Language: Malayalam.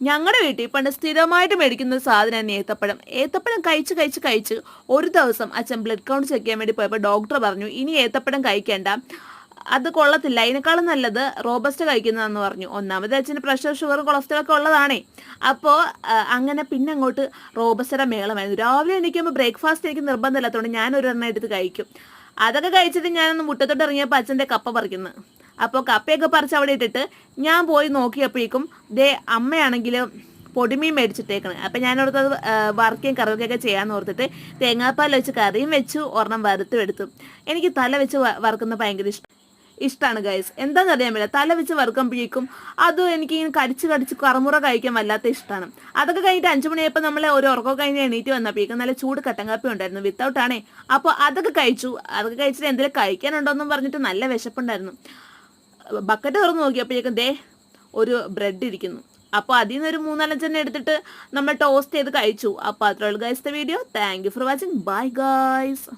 ഞങ്ങളുടെ വീട്ടിൽ പണ്ട് സ്ഥിരമായിട്ട് മേടിക്കുന്ന ഒരു സാധനമാണ് ഏത്തപ്പഴം. ഏത്തപ്പഴം കഴിച്ച് ഒരു ദിവസം അച്ഛൻ ബ്ലഡ് കൗണ്ട് ചെക്ക് ചെയ്യാൻ വേണ്ടി പോയപ്പോൾ ഡോക്ടർ പറഞ്ഞു ഇനി ഏത്തപ്പഴം കഴിക്കേണ്ട, അത് കൊള്ളത്തില്ല, അതിനേക്കാളും നല്ലത് റോബസ്റ്റ് കഴിക്കുന്നതെന്ന് പറഞ്ഞു. ഒന്നാമത് അച്ഛന് പ്രഷർ ഷുഗർ കൊളസ്ട്രോൾ ഒക്കെ ഉള്ളതാണേ. അപ്പോൾ അങ്ങനെ പിന്നെ അങ്ങോട്ട് റോബസ്റ്റയുടെ മേളമായിരുന്നു. രാവിലെ എണീക്കുമ്പോൾ ബ്രേക്ക്ഫാസ്റ്റ് എനിക്ക് നിർബന്ധമില്ലാത്തതുകൊണ്ട് ഞാൻ ഒരെണ്ണം എടുത്ത് കഴിക്കും. അതൊക്കെ കഴിച്ചിട്ട് ഞാനൊന്ന് മുറ്റത്തോട്ട് ഇറങ്ങിയപ്പോൾ അച്ഛൻ്റെ കപ്പ പറിക്കുന്നു. അപ്പോൾ കപ്പയൊക്കെ പറിച്ച് അവിടെ ഇട്ടിട്ട് ഞാൻ പോയി നോക്കിയപ്പോഴേക്കും ദേ അമ്മയാണെങ്കിൽ പൊടിമീൻ മേടിച്ചിട്ടേക്കണ്. അപ്പം ഞാനോടത്ത് അത് വറുക്കുകയും കറിവൊക്കെയൊക്കെ ചെയ്യാമെന്ന് ഓർത്തിട്ട് തേങ്ങാപ്പാൽ വെച്ച് കറിയും വെച്ചു, ഒരെണ്ണം വറുത്തും എടുത്തു. എനിക്ക് തല വെച്ച് വറുക്കുന്ന ഭയങ്കര ഇഷ്ടമാണ് ഗൈസ്. എന്താണെന്നറിയാൻ പറ്റില്ല, തല വെച്ച് വറുക്കുമ്പോഴേക്കും അത് എനിക്ക് ഇങ്ങനെ കടിച്ച് കറമുറ കഴിക്കാൻ വല്ലാത്ത ഇഷ്ടമാണ്. അതൊക്കെ കഴിഞ്ഞിട്ട് 5 മണിയായപ്പോൾ നമ്മൾ ഒരു ഉറക്കം കഴിഞ്ഞ് എണീറ്റ് വന്നപ്പോഴേക്കും നല്ല ചൂട് കട്ടൻ കാപ്പി ഉണ്ടായിരുന്നു, വിത്തൗട്ടാണേ. അപ്പോൾ അതൊക്കെ കഴിച്ചു. അതൊക്കെ കഴിച്ചിട്ട് എന്തെങ്കിലും കഴിക്കാനുണ്ടോയെന്നും പറഞ്ഞിട്ട് നല്ല വിശപ്പുണ്ടായിരുന്നു. ബക്കറ്റ് തുറന്ന് നോക്കിയപ്പോഴേക്കും ദേ ഒരു ബ്രെഡ് ഇരിക്കുന്നു. അപ്പോൾ അതിൽ നിന്ന് ഒരു 3-4 എടുത്തിട്ട് നമ്മൾ ടോസ്റ്റ് ചെയ്ത് കഴിച്ചു. അപ്പോൾ അത്രേ ഉള്ളൂ guys the video. Thank you for watching. Bye guys.